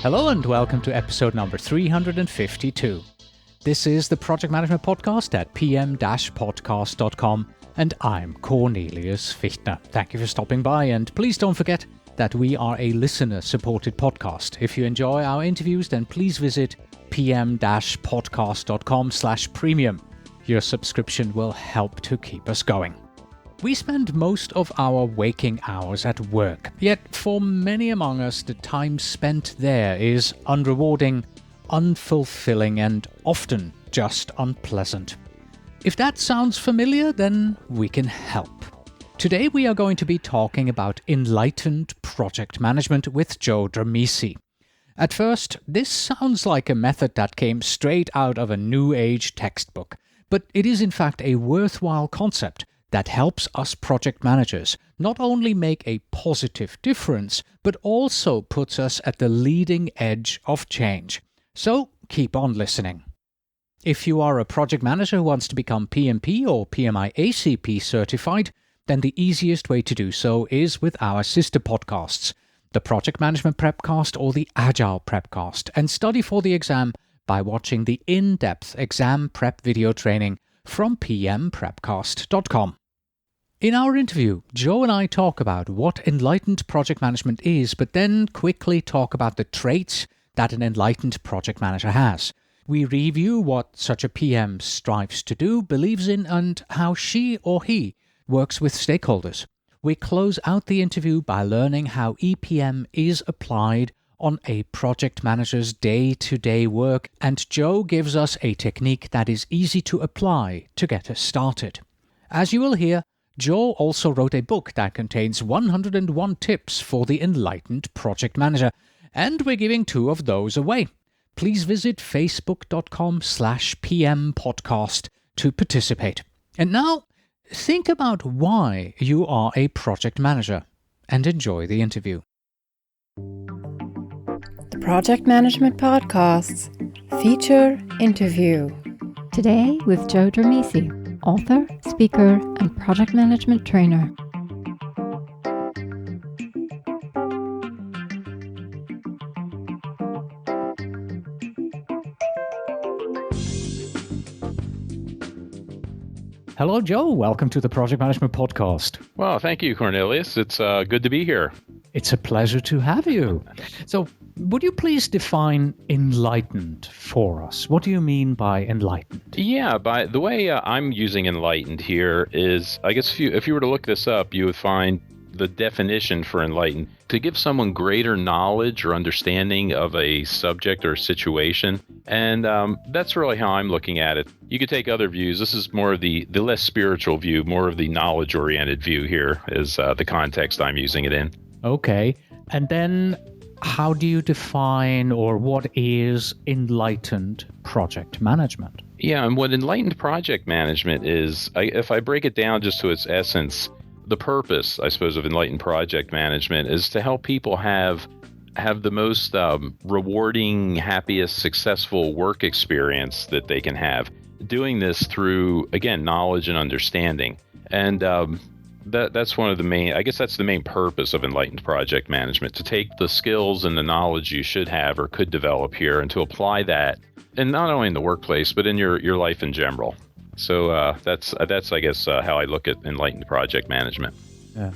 Hello and welcome to episode number 352. This is the Project Management Podcast at pm-podcast.com, and I'm Cornelius Fichtner. Thank you for stopping by, and please don't forget that we are a listener-supported podcast. If you enjoy our interviews, then please visit pm-podcast.com/premium. Your subscription will help to keep us going. We spend most of our waking hours at work, yet for many among us, the time spent there is unrewarding, unfulfilling, and often just unpleasant. If that sounds familiar, then we can help. Today we are going to be talking about Enlightened Project Management with Joe Dramisi. At first, this sounds like a method that came straight out of a New Age textbook, but it is in fact a worthwhile concept that helps us project managers not only make a positive difference, but also puts us at the leading edge of change. So keep on listening. If you are a project manager who wants to become PMP or PMI-ACP certified, then the easiest way to do so is with our sister podcasts, the Project Management Prepcast or the Agile Prepcast, and study for the exam by watching the in-depth exam prep video training from pmprepcast.com. In our interview, Joe and I talk about what Enlightened Project Management is, but then quickly talk about the traits that an Enlightened Project Manager has. We review what such a PM strives to do, believes in, and how she or he works with stakeholders. We close out the interview by learning how EPM is applied on a project manager's day-to-day work, and Joe gives us a technique that is easy to apply to get us started. As you will hear, Joe also wrote a book that contains 101 tips for the Enlightened Project Manager, and we're giving 2 of those away. Please visit facebook.com/pmpodcast to participate. And now, think about why you are a project manager, and enjoy the interview. The Project Management Podcasts feature interview. Today with Joe Dramisi, author, speaker, and project management trainer. Hello, Joe. Welcome to the Project Management Podcast. Well, thank you, Cornelius. It's good to be here. It's a pleasure to have you. So, would you please define enlightened for us? What do you mean by enlightened? Yeah, by the way I'm using enlightened here is, I guess if you were to look this up, you would find the definition for enlightened to give someone greater knowledge or understanding of a subject or situation. And that's really how I'm looking at it. You could take other views. This is more of the less spiritual view, more of the knowledge-oriented view here is the context I'm using it in. Okay. And then how do you define, or what is enlightened project management? Yeah, and what enlightened project management is, if I break it down just to its essence, the purpose, I suppose, of enlightened project management is to help people have the most rewarding, happiest, successful work experience that they can have. Doing this through, again, knowledge and understanding. And that's one of the main, I guess that's the main purpose of enlightened project management, to take the skills and the knowledge you should have or could develop here and to apply that, and not only in the workplace, but in your life in general. So that's I guess, how I look at enlightened project management. Yeah.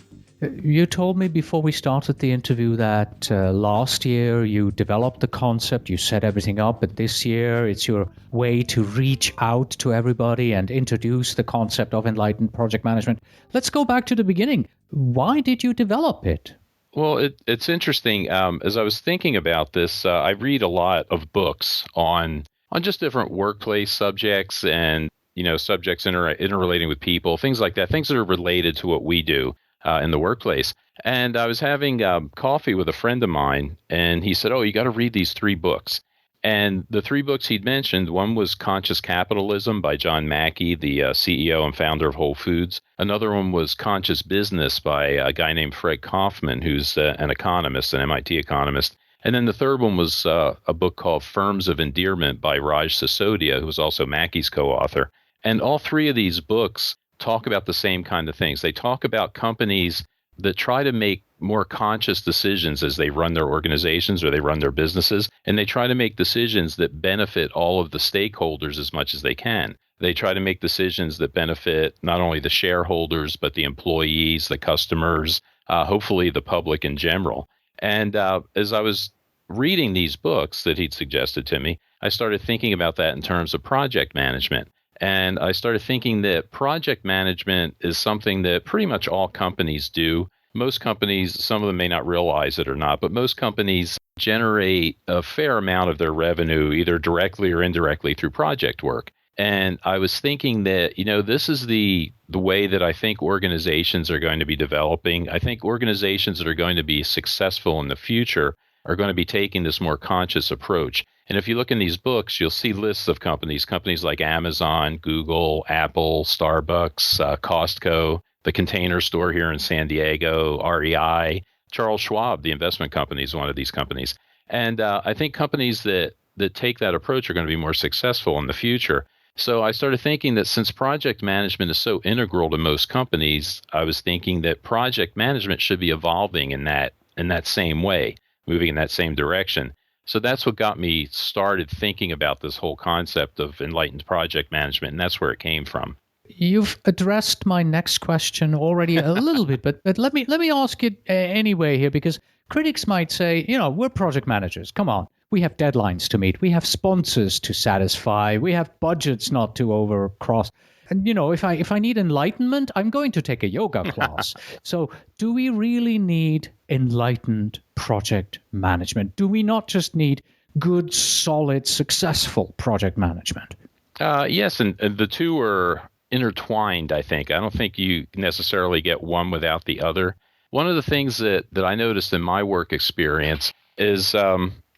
You told me before we started the interview that last year you developed the concept, you set everything up, but this year it's your way to reach out to everybody and introduce the concept of enlightened project management. Let's go back to the beginning. Why did you develop it? Well, it's interesting. As I was thinking about this, I read a lot of books on just different workplace subjects and subjects interrelating with people, things like that, things that are related to what we do in the workplace. And I was having coffee with a friend of mine, and he said, "Oh, you got to read these 3 books." And the 3 books he'd mentioned, one was Conscious Capitalism by John Mackey, the CEO and founder of Whole Foods. Another one was Conscious Business by a guy named Fred Kaufman, who's an economist, an MIT economist. And then the third one was a book called Firms of Endearment by Raj Sisodia, who was also Mackey's co-author. And all 3 of these books talk about the same kind of things. They talk about companies that try to make more conscious decisions as they run their organizations or they run their businesses, and they try to make decisions that benefit all of the stakeholders as much as they can. They try to make decisions that benefit not only the shareholders, but the employees, the customers, hopefully the public in general. And as I was reading these books that he'd suggested to me, I started thinking about that in terms of project management. And I started thinking that project management is something that pretty much all companies do. Most companies, some of them may not realize it or not, but most companies generate a fair amount of their revenue either directly or indirectly through project work. And I was thinking that, this is the way that I think organizations are going to be developing. I think organizations that are going to be successful in the future are going to be taking this more conscious approach. And if you look in these books, you'll see lists of companies like Amazon, Google, Apple, Starbucks, Costco, the Container Store here in San Diego, REI, Charles Schwab, the investment company, is one of these companies. And I think companies that take that approach are going to be more successful in the future. So I started thinking that since project management is so integral to most companies, I was thinking that project management should be evolving in that same way, moving in that same direction. So that's what got me started thinking about this whole concept of enlightened project management, and that's where it came from. You've addressed my next question already a little bit, but let me ask it anyway here, because critics might say, we're project managers. Come on. We have deadlines to meet. We have sponsors to satisfy. We have budgets not to overcross. And, if I need enlightenment, I'm going to take a yoga class. So do we really need enlightened project management? Do we not just need good, solid, successful project management? Yes, and the two are intertwined, I think. I don't think you necessarily get one without the other. One of the things that I noticed in my work experience is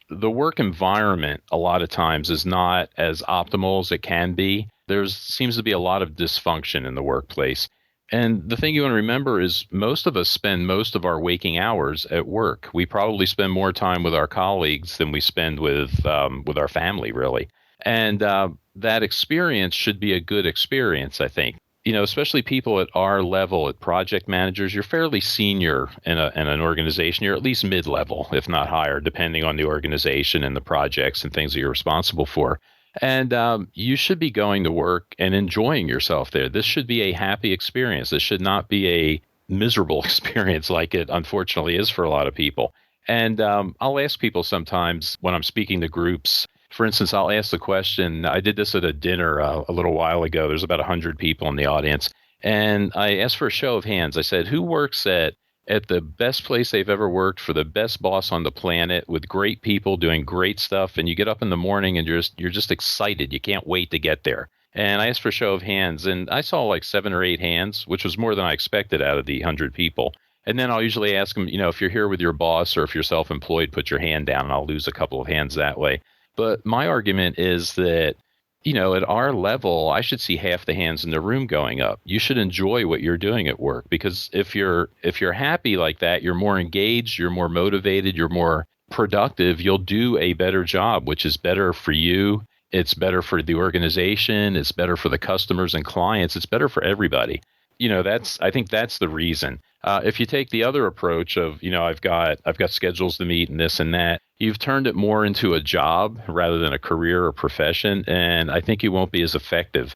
the work environment a lot of times is not as optimal as it can be. There seems to be a lot of dysfunction in the workplace. And the thing you want to remember is most of us spend most of our waking hours at work. We probably spend more time with our colleagues than we spend with our family, really. And that experience should be a good experience, I think. Especially people at our level, at project managers, you're fairly senior in an organization. You're at least mid-level, if not higher, depending on the organization and the projects and things that you're responsible for. And you should be going to work and enjoying yourself there. This should be a happy experience. This should not be a miserable experience like it unfortunately is for a lot of people. And I'll ask people sometimes when I'm speaking to groups. For instance, I'll ask the question, I did this at a dinner a little while ago. There's about 100 people in the audience. And I asked for a show of hands. I said, who works at the best place they've ever worked for the best boss on the planet with great people doing great stuff? And you get up in the morning and you're just excited. You can't wait to get there. And I asked for a show of hands, and I saw like 7 or 8 hands, which was more than I expected out of the 100 people. And then I'll usually ask them, if you're here with your boss or if you're self-employed, put your hand down, and I'll lose a couple of hands that way. But my argument is that, at our level, I should see half the hands in the room going up. You should enjoy what you're doing at work, because if you're happy like that, you're more engaged, you're more motivated, you're more productive, you'll do a better job, which is better for you. It's better for the organization. It's better for the customers and clients. It's better for everybody. I think that's the reason. If you take the other approach of, I've got schedules to meet and this and that, you've turned it more into a job rather than a career or profession, and I think you won't be as effective.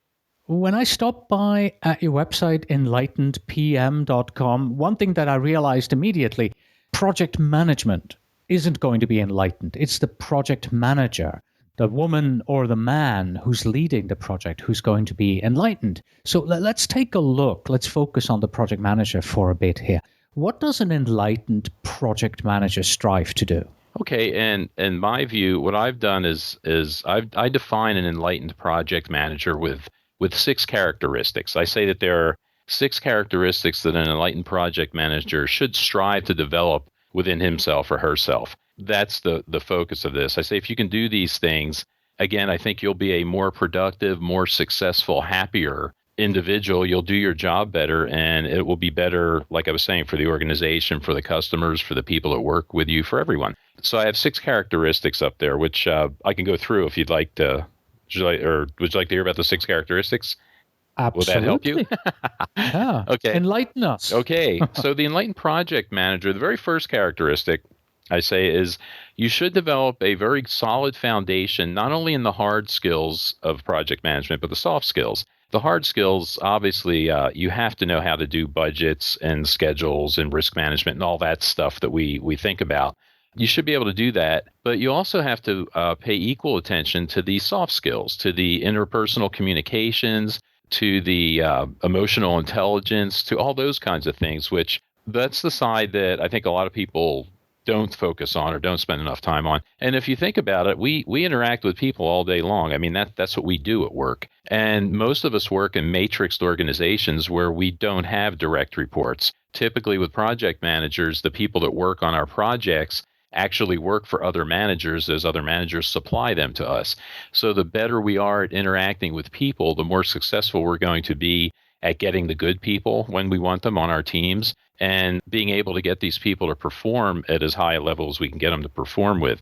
When I stopped by at your website, enlightenedpm.com, one thing that I realized immediately, project management isn't going to be enlightened. It's the project manager, the woman or the man who's leading the project, who's going to be enlightened. So let's take a look. Let's focus on the project manager for a bit here. What does an enlightened project manager strive to do? Okay, and in my view, what I've done is I define an enlightened project manager with 6 characteristics. I say that there are 6 characteristics that an enlightened project manager should strive to develop within himself or herself. That's the focus of this. I say if you can do these things, again, I think you'll be a more productive, more successful, happier individual. You'll do your job better, and it will be better, like I was saying, for the organization, for the customers, for the people that work with you, for everyone. So I have 6 characteristics up there, which I can go through if you'd like to. Would you like to hear about the 6 characteristics? Will that help you? Absolutely. Yeah. Okay. Enlighten us. Okay. So the Enlightened Project Manager, the very first characteristic I say is you should develop a very solid foundation, not only in the hard skills of project management, but the soft skills. The hard skills, obviously, you have to know how to do budgets and schedules and risk management and all that stuff that we think about. You should be able to do that, but you also have to pay equal attention to the soft skills, to the interpersonal communications, to the emotional intelligence, to all those kinds of things, which that's the side that I think a lot of people don't focus on or don't spend enough time on. And if you think about it, we interact with people all day long. I mean, that's what we do at work. And most of us work in matrixed organizations where we don't have direct reports. Typically with project managers, the people that work on our projects actually work for other managers as other managers supply them to us. So the better we are at interacting with people, the more successful we're going to be at getting the good people when we want them on our teams and being able to get these people to perform at as high a level as we can get them to perform with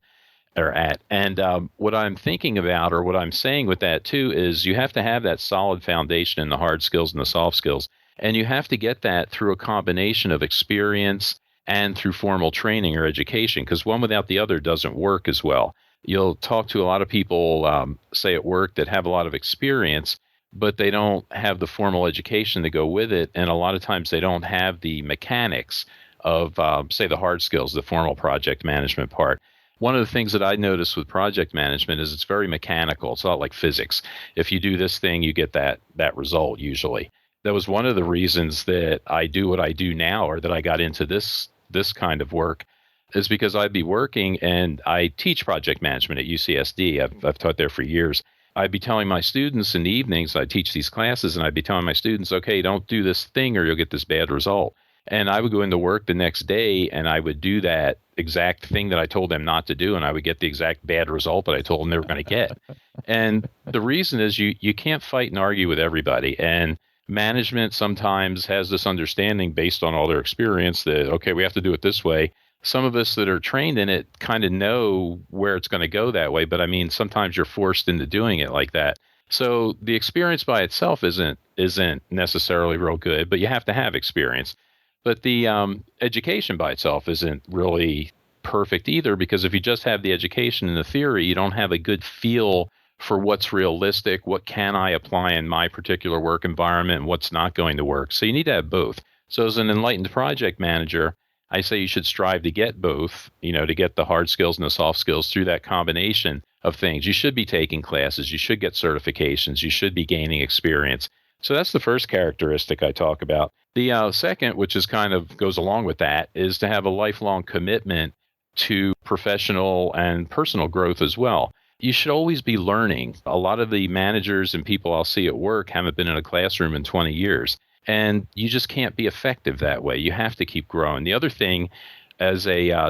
or at. And what I'm thinking about, or what I'm saying with that too, is you have to have that solid foundation in the hard skills and the soft skills. And you have to get that through a combination of experience and through formal training or education, because one without the other doesn't work as well. You'll talk to a lot of people, say at work, that have a lot of experience, but they don't have the formal education to go with it. And a lot of times they don't have the mechanics of, say, the hard skills, the formal project management part. One of the things that I notice with project management is it's very mechanical. It's not like physics. If you do this thing, you get that result usually. That was one of the reasons that I do what I do now, or that I got into this kind of work, is because I'd be working, and I teach project management at UCSD. I've taught there for years. I'd be telling my students in the evenings, I teach these classes, and I'd be telling my students, okay, don't do this thing or you'll get this bad result. And I would go into work the next day and I would do that exact thing that I told them not to do, and I would get the exact bad result that I told them they were going to get. And the reason is you can't fight and argue with everybody. And management sometimes has this understanding based on all their experience that, okay, we have to do it this way. Some of us that are trained in it kind of know where it's going to go that way. But I mean, sometimes you're forced into doing it like that. So the experience by itself isn't necessarily real good, but you have to have experience. But the education by itself isn't really perfect either, because if you just have the education and the theory, you don't have a good feel for what's realistic, what can I apply in my particular work environment, and what's not going to work. So you need to have both. So as an enlightened project manager, I say you should strive to get both, to get the hard skills and the soft skills through that combination of things. You should be taking classes. You should get certifications. You should be gaining experience. So that's the first characteristic I talk about. The second, which is kind of goes along with that, is to have a lifelong commitment to professional and personal growth as well. You should always be learning. A lot of the managers and people I'll see at work haven't been in a classroom in 20 years. And you just can't be effective that way. You have to keep growing. The other thing, as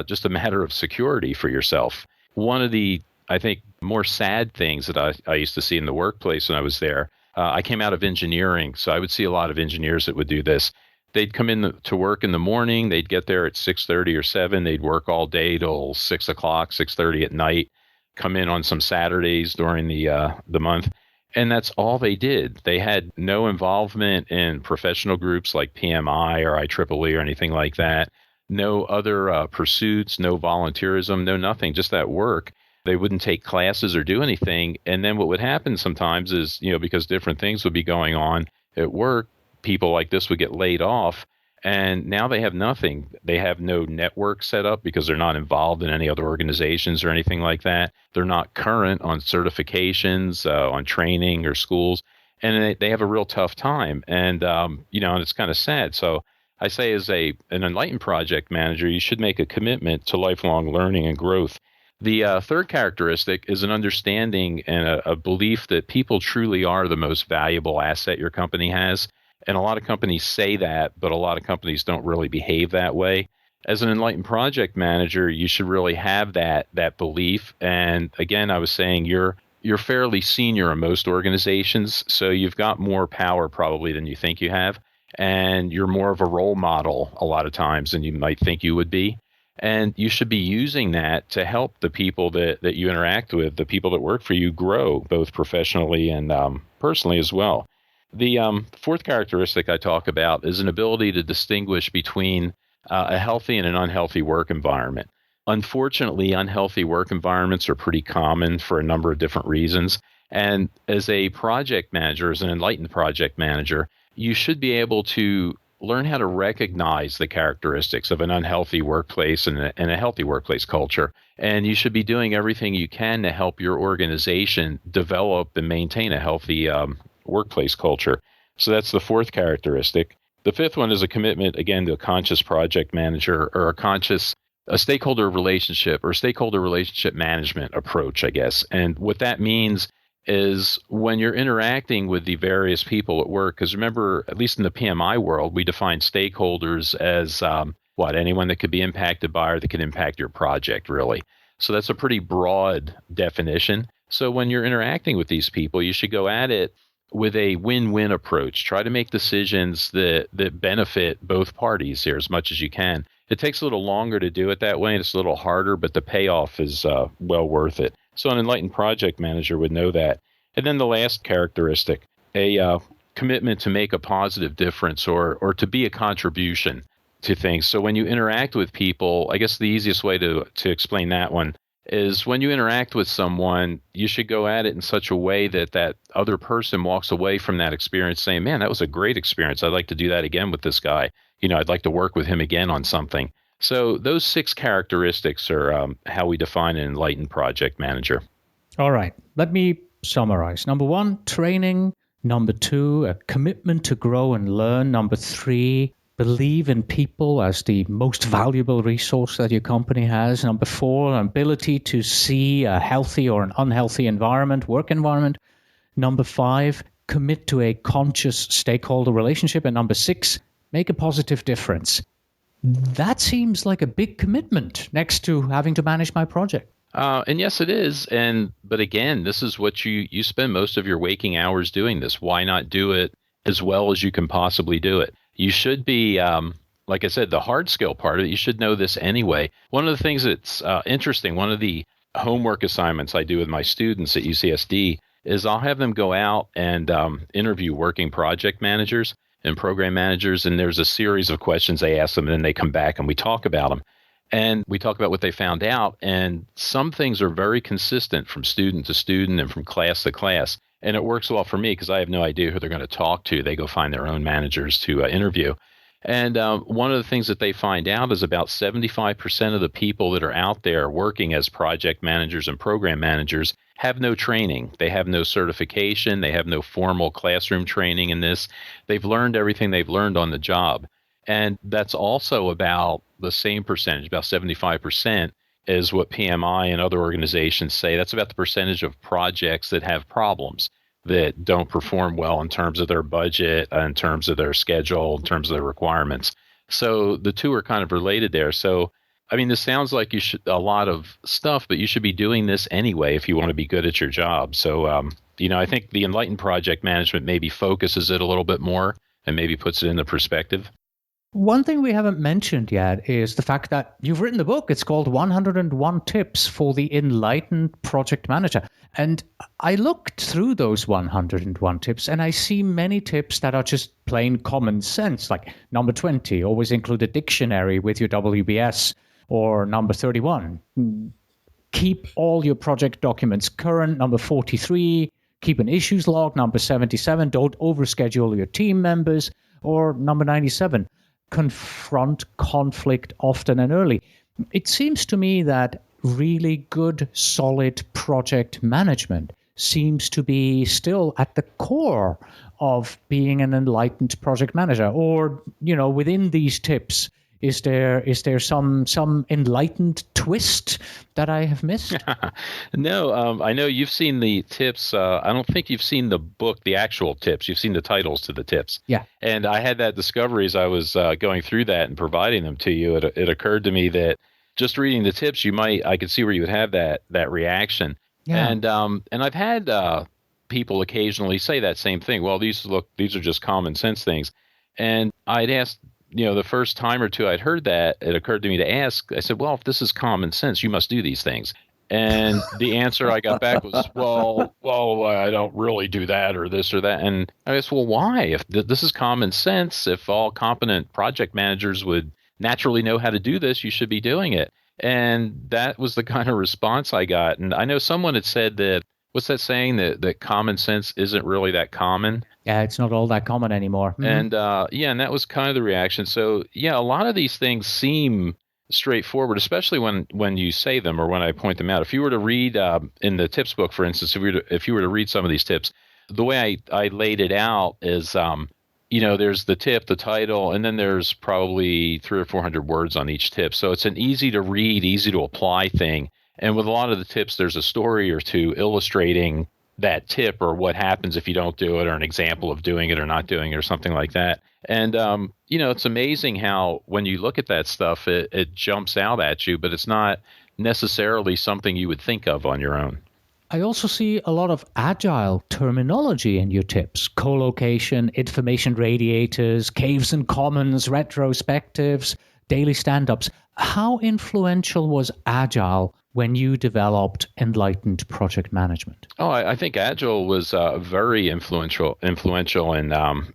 just a matter of security for yourself, one of the, I think, more sad things that I used to see in the workplace when I was there, I came out of engineering, so I would see a lot of engineers that would do this. They'd come in to work in the morning. They'd get there at 6:30 or 7. They'd work all day till 6 o'clock, 6:30 at night, come in on some Saturdays during the month. And that's all they did. They had no involvement in professional groups like PMI or IEEE or anything like that. No other pursuits, no volunteerism, no nothing, just that work. They wouldn't take classes or do anything. And then what would happen sometimes is, because different things would be going on at work, people like this would get laid off. And now they have nothing. They have no network set up because they're not involved in any other organizations or anything like that. They're not current on certifications, on training or schools. And they have a real tough time. And, and it's kind of sad. So I say as an Enlightened Project Manager, you should make a commitment to lifelong learning and growth. The third characteristic is an understanding and a belief that people truly are the most valuable asset your company has. And a lot of companies say that, but a lot of companies don't really behave that way. As an Enlightened Project Manager, you should really have that belief. And again, I was saying you're fairly senior in most organizations, so you've got more power probably than you think you have. And you're more of a role model a lot of times than you might think you would be. And you should be using that to help the people that you interact with, the people that work for you, grow both professionally and personally as well. The fourth characteristic I talk about is an ability to distinguish between a healthy and an unhealthy work environment. Unfortunately, unhealthy work environments are pretty common for a number of different reasons. And as a project manager, as an enlightened project manager, you should be able to learn how to recognize the characteristics of an unhealthy workplace and a healthy workplace culture. And you should be doing everything you can to help your organization develop and maintain a healthy workplace culture. So that's the fourth characteristic. The fifth one is a commitment, again, to a conscious project manager or a stakeholder relationship management approach, I guess. And what that means is when you're interacting with the various people at work, because remember, at least in the PMI world, we define stakeholders as anyone that could be impacted by or that could impact your project, really. So that's a pretty broad definition. So when you're interacting with these people, you should go at it with a win-win approach. Try to make decisions that benefit both parties here as much as you can. It takes a little longer to do it that way, and it's a little harder, but the payoff is well worth it. So an enlightened project manager would know that. And then the last characteristic, a commitment to make a positive difference or to be a contribution to things. So when you interact with people, I guess the easiest way to explain that one is when you interact with someone, you should go at it in such a way that that other person walks away from that experience saying, man, that was a great experience. I'd like to do that again with this guy. I'd like to work with him again on something. So those 6 characteristics are how we define an enlightened project manager. All right. Let me summarize. Number 1, training. Number 2, a commitment to grow and learn. Number 3, believe in people as the most valuable resource that your company has. Number 4, an ability to see a healthy or an unhealthy work environment. Number 5, commit to a conscious stakeholder relationship. And number 6, make a positive difference. That seems like a big commitment next to having to manage my project. And yes, it is. But again, this is what you spend most of your waking hours doing this. Why not do it as well as you can possibly do it? You should be, like I said, the hard skill part of it, you should know this anyway. One of the things that's interesting, one of the homework assignments I do with my students at UCSD is I'll have them go out and interview working project managers and program managers. And there's a series of questions they ask them, and then they come back and we talk about them. And we talk about what they found out. And some things are very consistent from student to student and from class to class. And it works well for me because I have no idea who they're going to talk to. They go find their own managers to interview. And one of the things that they find out is about 75% of the people that are out there working as project managers and program managers have no training. They have no certification. They have no formal classroom training in this. They've learned everything they've learned on the job. And that's also about the same percentage, about 75%, is what PMI and other organizations say. That's about the percentage of projects that have problems, that don't perform well in terms of their budget, in terms of their schedule, in terms of their requirements. So the two are kind of related there. So, I mean, this sounds like a lot of stuff, but you should be doing this anyway if you want to be good at your job. So, I think the Enlightened Project Management maybe focuses it a little bit more and maybe puts it into perspective. One thing we haven't mentioned yet is the fact that you've written the book. It's called 101 Tips for the Enlightened Project Manager. And I looked through those 101 tips and I see many tips that are just plain common sense. Like number 20, always include a dictionary with your WBS. Or number 31, keep all your project documents current. Number 43, keep an issues log. Number 77, don't overschedule your team members. Or number 97, confront conflict often and early. It seems to me that really good, solid project management seems to be still at the core of being an enlightened project manager. Or, within these tips, is there some enlightened twist that I have missed? No, I know you've seen the tips. I don't think you've seen the book, the actual tips. You've seen the titles to the tips. Yeah. And I had that discovery as I was going through that and providing them to you. It occurred to me that just reading the tips, I could see where you would have that reaction. Yeah. And I've had people occasionally say that same thing. Well, these are just common sense things. And I'd asked, the first time or two I'd heard that, it occurred to me to ask, I said, well, if this is common sense, you must do these things. And the answer I got back was, well, I don't really do that or this or that. And I asked, well, why? If this is common sense, if all competent project managers would naturally know how to do this, you should be doing it. And that was the kind of response I got. And I know someone had said that, what's that saying, that common sense isn't really that common? Yeah, it's not all that common anymore. And and that was kind of the reaction. So yeah, a lot of these things seem straightforward, especially when you say them or when I point them out. If you were to read in the tips book, for instance, if you were to read some of these tips, the way I laid it out is, there's the tip, the title, and then there's probably 300 or 400 words on each tip. So it's an easy to read, easy to apply thing. And with a lot of the tips, there's a story or two illustrating that tip or what happens if you don't do it, or an example of doing it or not doing it or something like that. And, it's amazing how when you look at that stuff, it jumps out at you, but it's not necessarily something you would think of on your own. I also see a lot of agile terminology in your tips: co-location, information radiators, caves and commons, retrospectives, daily stand-ups. How influential was agile when you developed Enlightened Project Management? Oh, I think Agile was very influential in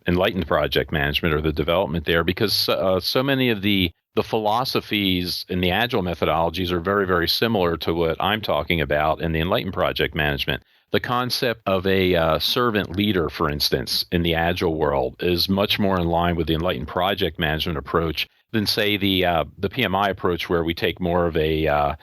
Enlightened Project Management, or the development there, because so many of the philosophies in the Agile methodologies are very, very similar to what I'm talking about in the Enlightened Project Management. The concept of a servant leader, for instance, in the Agile world is much more in line with the Enlightened Project Management approach than, say, the PMI approach, where we take more of a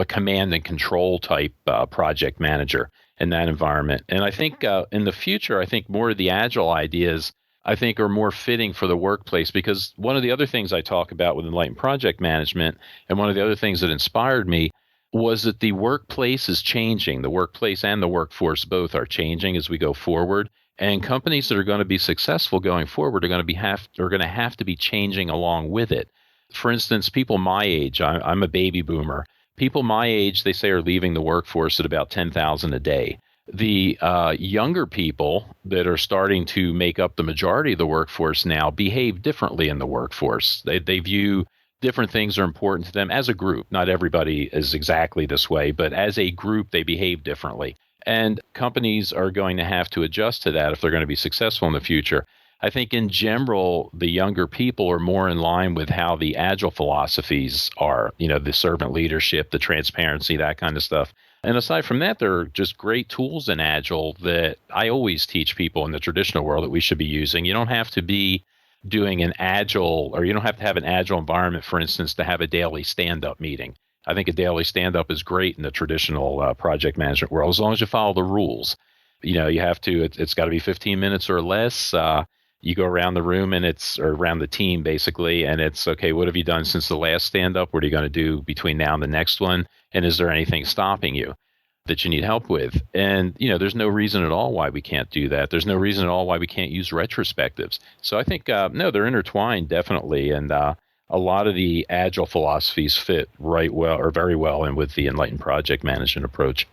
command and control type project manager in that environment. And I think in the future, I think more of the Agile ideas, I think, are more fitting for the workplace, because one of the other things I talk about with Enlightened Project Management, and one of the other things that inspired me, was that the workplace is changing. The workplace and the workforce both are changing as we go forward. And companies that are going to be successful going forward are going to have to be changing along with it. For instance, people my age, I'm a baby boomer. People my age, they say, are leaving the workforce at about 10,000 a day. The younger people that are starting to make up the majority of the workforce now behave differently in the workforce. They view different things are important to them as a group. Not everybody is exactly this way, but as a group, they behave differently. And companies are going to have to adjust to that if they're going to be successful in the future. I think in general, the younger people are more in line with how the Agile philosophies are, the servant leadership, the transparency, that kind of stuff. And aside from that, there are just great tools in Agile that I always teach people in the traditional world that we should be using. You don't have to be doing an Agile, or you don't have to have an Agile environment, for instance, to have a daily stand-up meeting. I think a daily stand-up is great in the traditional project management world, as long as you follow the rules. You have to, it's got to be 15 minutes or less. You go around the room or around the team, basically, and it's, okay, what have you done since the last stand-up? What are you going to do between now and the next one? And is there anything stopping you that you need help with? And, there's no reason at all why we can't do that. There's no reason at all why we can't use retrospectives. So I think, no, they're intertwined, definitely. And a lot of the Agile philosophies fit very well in with the Enlightened Project Management approach.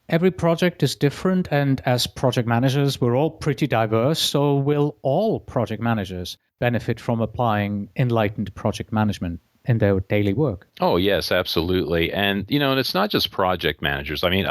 Every project is different, and as project managers, we're all pretty diverse. So will all project managers benefit from applying Enlightened Project Management in their daily work? Oh, yes, absolutely. And, and it's not just project managers. I mean,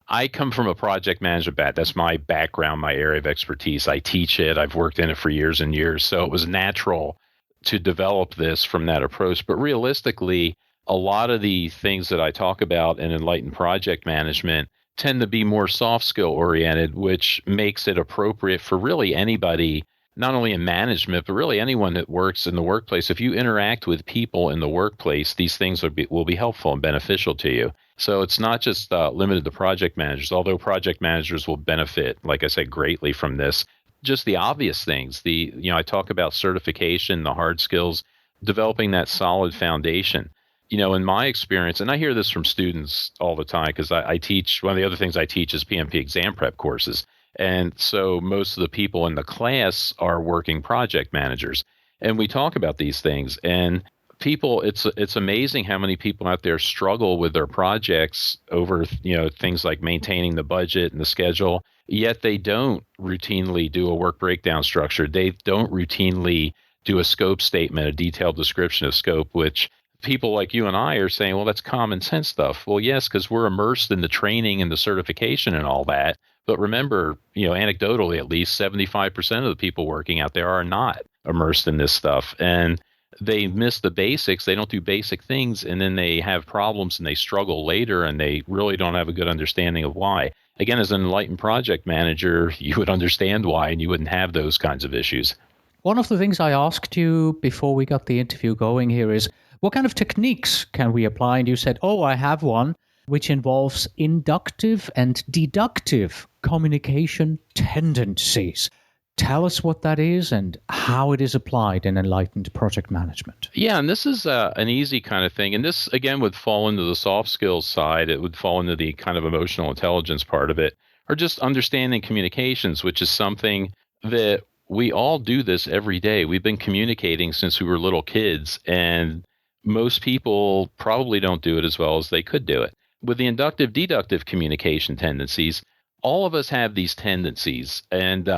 I come from a project management background. That's my background, my area of expertise. I teach it. I've worked in it for years and years. So it was natural to develop this from that approach. But realistically, a lot of the things that I talk about in Enlightened Project Management tend to be more soft skill oriented, which makes it appropriate for really anybody, not only in management, but really anyone that works in the workplace. If you interact with people in the workplace, these things will be helpful and beneficial to you. So it's not just limited to project managers, although project managers will benefit, like I said, greatly from this. Just the obvious things. I talk about certification, the hard skills, developing that solid foundation. In my experience, and I hear this from students all the time, because I teach, one of the other things I teach is PMP exam prep courses. And so most of the people in the class are working project managers. And we talk about these things. And people, it's amazing how many people out there struggle with their projects over, things like maintaining the budget and the schedule. Yet they don't routinely do a work breakdown structure. They don't routinely do a scope statement, a detailed description of scope, which people like you and I are saying, well, that's common sense stuff. Well, yes, because we're immersed in the training and the certification and all that. But remember, anecdotally, at least 75% of the people working out there are not immersed in this stuff. And they miss the basics. They don't do basic things. And then they have problems and they struggle later and they really don't have a good understanding of why. Again, as an Enlightened Project Manager, you would understand why and you wouldn't have those kinds of issues. One of the things I asked you before we got the interview going here is, what kind of techniques can we apply? And you said, I have one, which involves inductive and deductive communication tendencies. Tell us what that is and how it is applied in Enlightened Project Management. Yeah, and this is an easy kind of thing. And this, again, would fall into the soft skills side. It would fall into the kind of emotional intelligence part of it, or just understanding communications, which is something that we all do this every day. We've been communicating since we were little kids, and most people probably don't do it as well as they could do it. With the inductive, deductive communication tendencies, all of us have these tendencies. And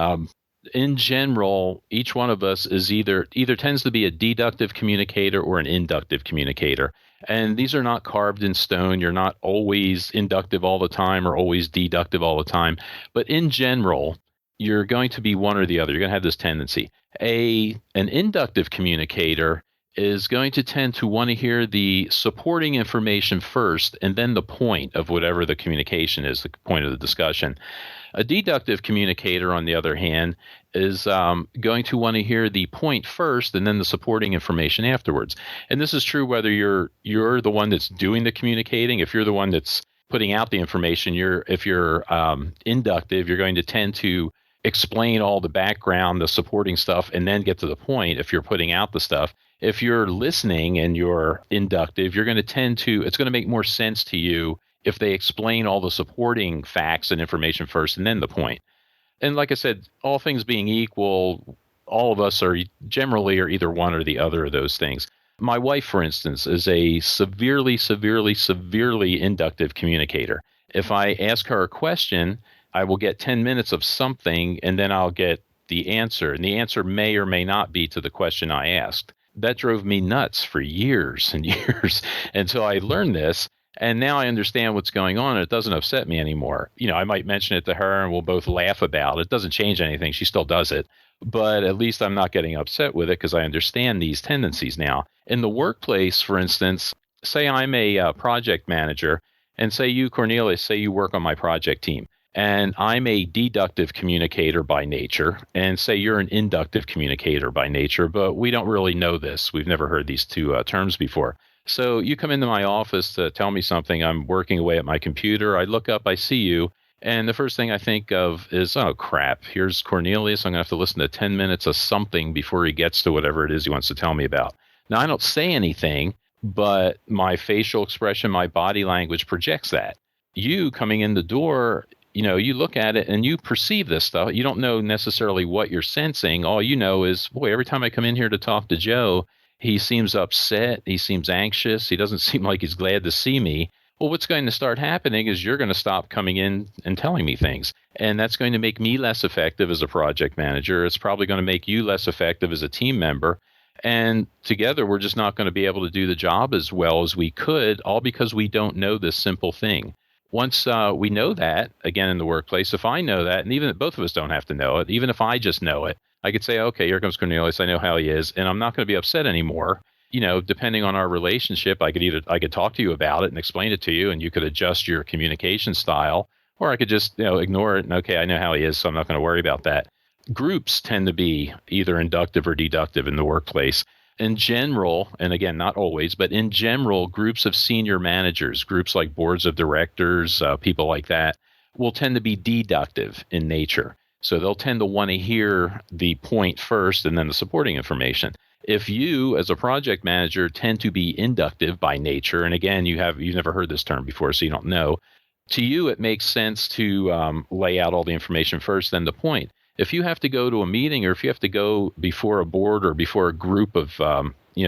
in general, each one of us is either tends to be a deductive communicator or an inductive communicator. And these are not carved in stone. You're not always inductive all the time or always deductive all the time. But in general, you're going to be one or the other. You're going to have this tendency. An inductive communicator is going to tend to want to hear the supporting information first and then the point of whatever the communication is, the point of the discussion. A deductive communicator, on the other hand, is going to want to hear the point first and then the supporting information afterwards. And this is true whether you're the one that's doing the communicating. If you're the one that's putting out the information, if you're inductive, you're going to tend to explain all the background, the supporting stuff, and then get to the point if you're putting out the stuff. If you're listening and you're inductive, you're going to it's going to make more sense to you if they explain all the supporting facts and information first and then the point. And like I said, all things being equal, all of us are either one or the other of those things. My wife, for instance, is a severely inductive communicator. If I ask her a question, I will get 10 minutes of something and then I'll get the answer. And the answer may or may not be to the question I asked. That drove me nuts for years and years until I learned this. And now I understand what's going on, and it doesn't upset me anymore. I might mention it to her, and we'll both laugh about it. It doesn't change anything. She still does it. But at least I'm not getting upset with it because I understand these tendencies now. In the workplace, for instance, say I'm a project manager, and say you, Cornelius, say you work on my project team. And I'm a deductive communicator by nature, and say you're an inductive communicator by nature, but we don't really know this. We've never heard these two terms before. So you come into my office to tell me something. I'm working away at my computer. I look up, I see you, and the first thing I think of is, oh, crap, here's Cornelius. I'm going to have to listen to 10 minutes of something before he gets to whatever it is he wants to tell me about. Now, I don't say anything, but my facial expression, my body language projects that. You coming in the door, you look at it and you perceive this stuff. You don't know necessarily what you're sensing. All you know is, boy, every time I come in here to talk to Joe, he seems upset. He seems anxious. He doesn't seem like he's glad to see me. Well, what's going to start happening is you're going to stop coming in and telling me things. And that's going to make me less effective as a project manager. It's probably going to make you less effective as a team member. And together, we're just not going to be able to do the job as well as we could, all because we don't know this simple thing. Once we know that, again, in the workplace, if I know that, and even if both of us don't have to know it, even if I just know it, I could say, okay, here comes Cornelius. I know how he is, and I'm not going to be upset anymore. Depending on our relationship, I could talk to you about it and explain it to you, and you could adjust your communication style, or I could just ignore it and, okay, I know how he is, so I'm not going to worry about that. Groups tend to be either inductive or deductive in the workplace. In general, and again, not always, but in general, groups of senior managers, groups like boards of directors, people like that, will tend to be deductive in nature. So they'll tend to want to hear the point first and then the supporting information. If you, as a project manager, tend to be inductive by nature, and again, you've never heard this term before, so you don't know, to you it makes sense to lay out all the information first, then the point. If you have to go to a meeting, or if you have to go before a board or before a group of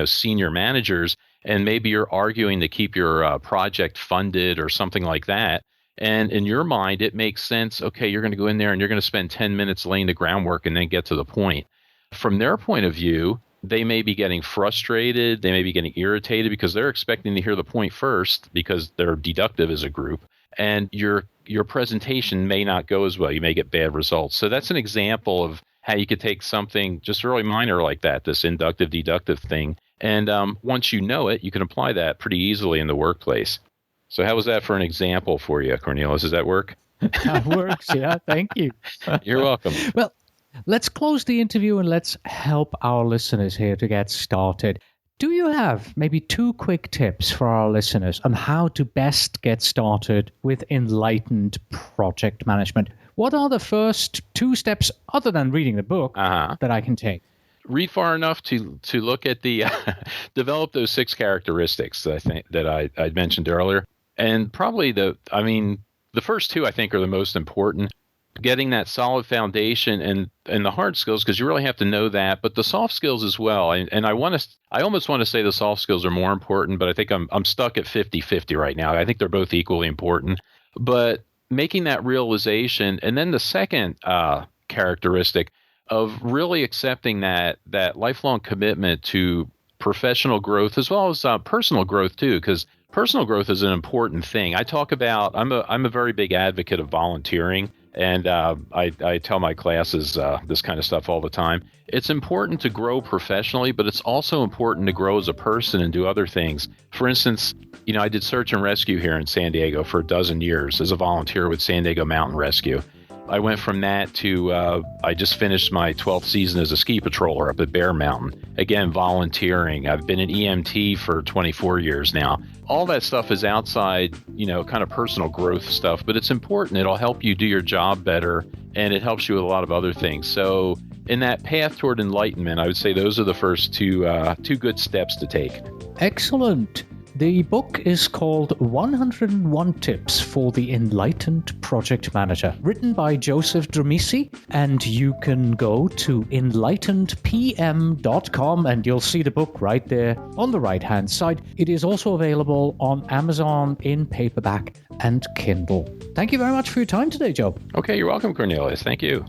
senior managers, and maybe you're arguing to keep your project funded or something like that, and in your mind it makes sense, okay, you're going to go in there and you're going to spend 10 minutes laying the groundwork and then get to the point. From their point of view, they may be getting frustrated, they may be getting irritated because they're expecting to hear the point first because they're deductive as a group, and your presentation may not go as well. You may get bad results. So that's an example of how you could take something just really minor like that, this inductive deductive thing, and once you know it, you can apply that pretty easily in the workplace. So how was that for an example for you, Cornelius? Does that work? That works, yeah. Thank you. You're welcome. Well, let's close the interview and let's help our listeners here to get started. Do you have maybe 2 quick tips for our listeners on how to best get started with Enlightened Project Management? What are the first 2 steps, other than reading the book, that I can take? Read far enough to look at the develop those 6 characteristics that I think that I mentioned earlier, and probably the first 2 I think are the most important. Getting that solid foundation and the hard skills, because you really have to know that, but the soft skills as well. And I almost want to say the soft skills are more important, but I think I'm stuck at 50-50 right now. I think they're both equally important. But making that realization, and then the second characteristic of really accepting that lifelong commitment to professional growth as well as personal growth too, because personal growth is an important thing. I talk about I'm a very big advocate of volunteering. And I tell my classes this kind of stuff all the time. It's important to grow professionally, but it's also important to grow as a person and do other things. For instance, I did search and rescue here in San Diego for 12 years as a volunteer with San Diego Mountain Rescue. I went from that to I just finished my 12th season as a ski patroller up at Bear Mountain. Again, volunteering. I've been an EMT for 24 years now. All that stuff is outside, kind of personal growth stuff, but it's important. It'll help you do your job better, and it helps you with a lot of other things. So in that path toward enlightenment, I would say those are the first 2 good steps to take. Excellent. The book is called 101 Tips for the Enlightened Project Manager, written by Joseph Dramisi, and you can go to enlightenedpm.com and you'll see the book right there on the right-hand side. It is also available on Amazon in paperback and Kindle. Thank you very much for your time today, Joe. Okay, you're welcome, Cornelius. Thank you.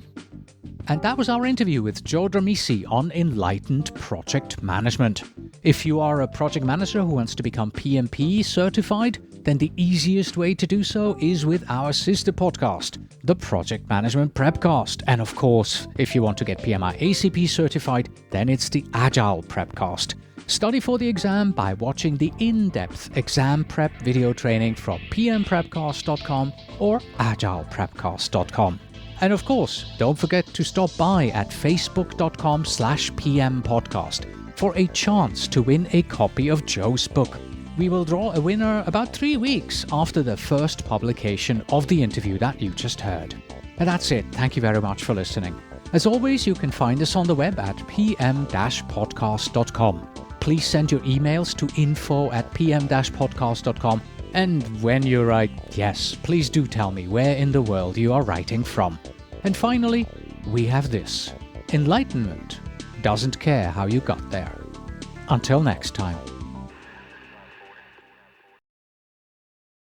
And that was our interview with Joe Dramisi on Enlightened Project Management. If you are a project manager who wants to become PMP certified, then the easiest way to do so is with our sister podcast, the Project Management Prepcast. And of course, if you want to get PMI ACP certified, then it's the Agile Prepcast. Study for the exam by watching the in-depth exam prep video training from pmprepcast.com or agileprepcast.com. And of course, don't forget to stop by at facebook.com/pmpodcast for a chance to win a copy of Joe's book. We will draw a winner about 3 weeks after the first publication of the interview that you just heard. And that's it. Thank you very much for listening. As always, you can find us on the web at pm-podcast.com. Please send your emails to info@pm-podcast.com. And when you write, yes, please do tell me where in the world you are writing from. And finally, we have this. Enlightenment doesn't care how you got there. Until next time.